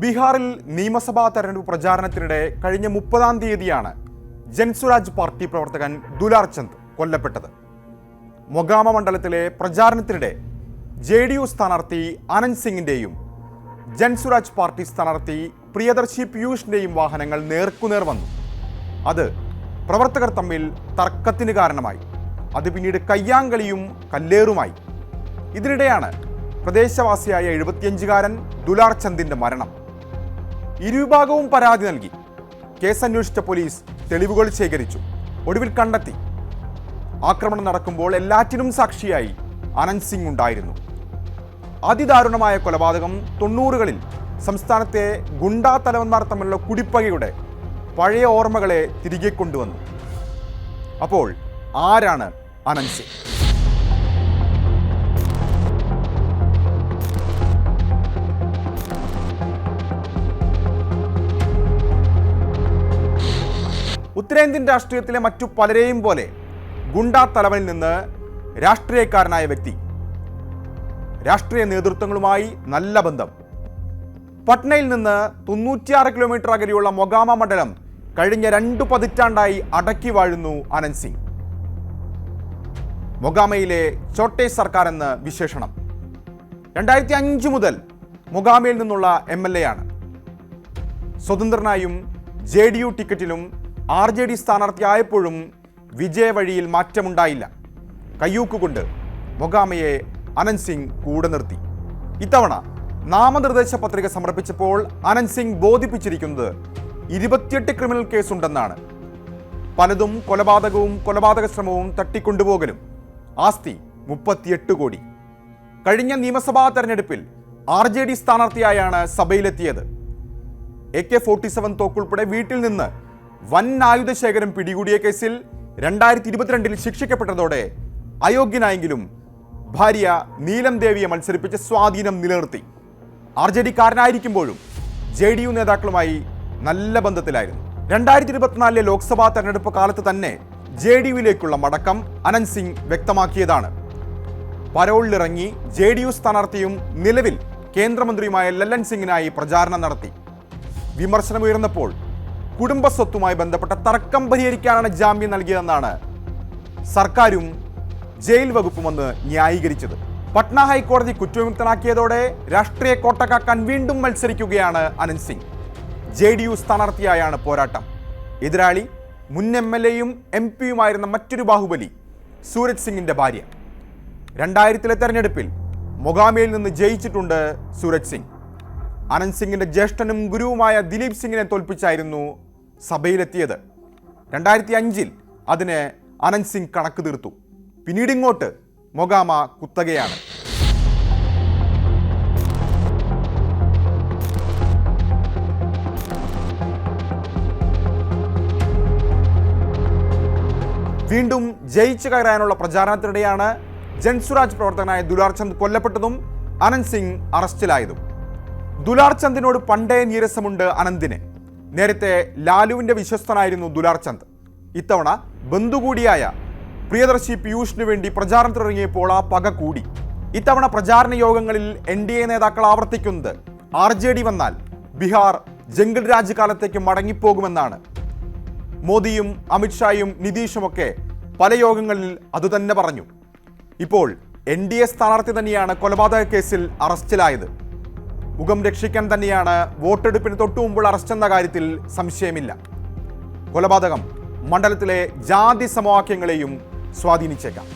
ബീഹാറിൽ നിയമസഭാ തെരഞ്ഞെടുപ്പ് പ്രചാരണത്തിനിടെ കഴിഞ്ഞ 30-ാം തീയതിയാണ് ജൻസുരാജ് പാർട്ടി പ്രവർത്തകൻ ദുലാർ ചന്ദ് കൊല്ലപ്പെട്ടത്. മൊഗാമ മണ്ഡലത്തിലെ പ്രചാരണത്തിനിടെ JDU സ്ഥാനാർത്ഥി ആനന്ദ് സിംഗിന്റെയും ജൻസുരാജ് പാർട്ടി സ്ഥാനാർത്ഥി പ്രിയദർശി പീയൂഷിന്റെയും വാഹനങ്ങൾ നേർക്കുനേർ വന്നു. അത് പ്രവർത്തകർ തമ്മിൽ തർക്കത്തിന് കാരണമായി. അത് പിന്നീട് കയ്യാങ്കളിയും കല്ലേറുമായി. ഇതിനിടെയാണ് പ്രദേശവാസിയായ 75-കാരൻ ദുലാർ ചന്ദിന്റെ മരണം. ഇരുവിഭാഗവും പരാതി നൽകി. കേസ് അന്വേഷിച്ച പോലീസ് തെളിവുകൾ ശേഖരിച്ചു. ഒടുവിൽ കണ്ടെത്തി. ആക്രമണം നടക്കുമ്പോൾ എല്ലാറ്റിനും സാക്ഷിയായി ആനന്ദ് സിംഗ് ഉണ്ടായിരുന്നു. അതിദാരുണമായ കൊലപാതകം 90കളിൽ സംസ്ഥാനത്തെ ഗുണ്ടാ തലവന്മാർ തമ്മിലുള്ള കുടിപ്പകയുടെ പഴയ ഓർമ്മകളെ തിരികെ കൊണ്ടുവന്നു. അപ്പോൾ ആരാണ് ആനന്ദ് സിംഗ്? ഉത്തരേന്ത്യൻ രാഷ്ട്രീയത്തിലെ മറ്റു പലരെയും പോലെ ഗുണ്ടാ തലവനിൽ നിന്ന് രാഷ്ട്രീയക്കാരനായ വ്യക്തി. രാഷ്ട്രീയ നേതൃത്വങ്ങളുമായി നല്ല ബന്ധം. പട്നയിൽ നിന്ന് 96 കിലോമീറ്റർ അകലെയുള്ള മൊഗാമ മണ്ഡലം കഴിഞ്ഞ 2 പതിറ്റാണ്ടായി അടക്കി വാഴുന്നു ആനന്ദ് സിംഗ്. മൊഗാമയിലെ ചോട്ടെ സർക്കാർ എന്ന് വിശേഷണം. 2005 മുതൽ മൊഗാമയിൽ നിന്നുള്ള MLA ആണ്. സ്വതന്ത്രനായും JDU ടിക്കറ്റിലും RJD സ്ഥാനാർത്ഥിയായപ്പോഴും വിജയവഴിയിൽ മാറ്റമുണ്ടായില്ല. കയ്യൂക്കുകൊണ്ട് മൊഗാമയെ ആനന്ദ് സിംഗ് കൂടെ നിർത്തി. ഇത്തവണ നാമനിർദ്ദേശ പത്രിക സമർപ്പിച്ചപ്പോൾ ആനന്ദ് സിംഗ് ബോധിപ്പിച്ചിരിക്കുന്നത് 28 ക്രിമിനൽ കേസുണ്ടെന്നാണ്. പലതും കൊലപാതകവും കൊലപാതക ശ്രമവും തട്ടിക്കൊണ്ടുപോകലും. ആസ്തി 38 കോടി. കഴിഞ്ഞ നിയമസഭാ തെരഞ്ഞെടുപ്പിൽ RJD സ്ഥാനാർത്ഥിയായാണ് സഭയിലെത്തിയത്. AK-47 തോക്കുൾപ്പെടെ വീട്ടിൽ നിന്ന് വൻ ആയുധശേഖരം പിടികൂടിയ കേസിൽ 2022 ശിക്ഷിക്കപ്പെട്ടതോടെ അയോഗ്യനായെങ്കിലും ഭാര്യ നീലം ദേവിയെ മത്സരിപ്പിച്ച് സ്വാധീനം നിലനിർത്തി. RJD കാരനായിരിക്കുമ്പോഴും JDU നേതാക്കളുമായി നല്ല ബന്ധത്തിലായിരുന്നു. 2024 ലോക്സഭാ തെരഞ്ഞെടുപ്പ് കാലത്ത് തന്നെ JDUവിലേക്കുള്ള മടക്കം ആനന്ദ് സിംഗ് വ്യക്തമാക്കിയതാണ്. പരോളിലിറങ്ങി JDU സ്ഥാനാർത്ഥിയും നിലവിൽ കേന്ദ്രമന്ത്രിയുമായ ലല്ലൻ സിംഗിനായി പ്രചാരണം നടത്തി. വിമർശനമുയർന്നപ്പോൾ കുടുംബസ്വത്തുമായി ബന്ധപ്പെട്ട തർക്കം പരിഹരിക്കാനാണ് ജാമ്യം നൽകിയതെന്നാണ് സർക്കാരും ജയിൽ വകുപ്പും വന്ന് ന്യായീകരിച്ചത്. പട്ന ഹൈക്കോടതി കുറ്റവിമുക്തനാക്കിയതോടെ രാഷ്ട്രീയ കോട്ടക്കാക്കാൻ വീണ്ടും മത്സരിക്കുകയാണ് ആനന്ദ് സിംഗ്. JDU സ്ഥാനാർത്ഥിയായാണ് പോരാട്ടം. എതിരാളി മുൻ MLAയും MP-യുമായിരുന്ന മറ്റൊരു ബാഹുബലി സൂരജ് സിംഗിന്റെ ഭാര്യ. 2000-ലെ തെരഞ്ഞെടുപ്പിൽ മൊഗാമയിൽ നിന്ന് ജയിച്ചിട്ടുണ്ട് സൂരജ് സിംഗ്. ആനന്ദ് സിംഗിന്റെ ജ്യേഷ്ഠനും ഗുരുവുമായ ദിലീപ് സിംഗിനെ തോൽപ്പിച്ചായിരുന്നു സഭയിലെത്തിയത്. 2005-ൽ അതിന് ആനന്ദ് സിംഗ് കണക്ക് തീർത്തു. പിന്നീട് ഇങ്ങോട്ട് മൊഗാമ കുത്തകയാണ്. വീണ്ടും ജയിച്ചു കയറാനുള്ള പ്രചാരണത്തിനിടെയാണ് ജൻസുരാജ് പ്രവർത്തകനായ ദുലാർ ചന്ദ് കൊല്ലപ്പെട്ടതും ആനന്ദ് സിംഗ് അറസ്റ്റിലായതും. ദുലാർ ചന്ദിനോട് പണ്ടേ നീരസമുണ്ട് ആനന്ദിന്. നേരത്തെ ലാലുവിന്റെ വിശ്വസ്തനായിരുന്നു ദുലാർ ചന്ദ്. ഇത്തവണ ബന്ധുകൂടിയായ പ്രിയദർശി പീയൂഷിനു വേണ്ടി പ്രചാരണത്തിനിറങ്ങിയപ്പോൾ ആ പക കൂടി. ഇത്തവണ പ്രചാരണ യോഗങ്ങളിൽ NDA നേതാക്കൾ ആവർത്തിക്കുന്നത് RJD വന്നാൽ ബീഹാർ ജംഗിൾ രാജ് കാലത്തേക്ക് മടങ്ങിപ്പോകുമെന്നാണ്. മോദിയും അമിത്ഷായും നിതീഷുമൊക്കെ പല യോഗങ്ങളിൽ അതുതന്നെ പറഞ്ഞു. ഇപ്പോൾ NDA സ്ഥാനാർത്ഥി തന്നെയാണ് കൊലപാതക കേസിൽ അറസ്റ്റിലായത്. മുഖം രക്ഷിക്കാൻ തന്നെയാണ് വോട്ടെടുപ്പിന് തൊട്ടുമുമ്പുള്ള അറസ്റ്റ് എന്ന കാര്യത്തിൽ സംശയമില്ല. കൊലപാതകം മണ്ഡലത്തിലെ ജാതി സമവാക്യങ്ങളെയും സ്വാധീനിച്ചേക്കാം.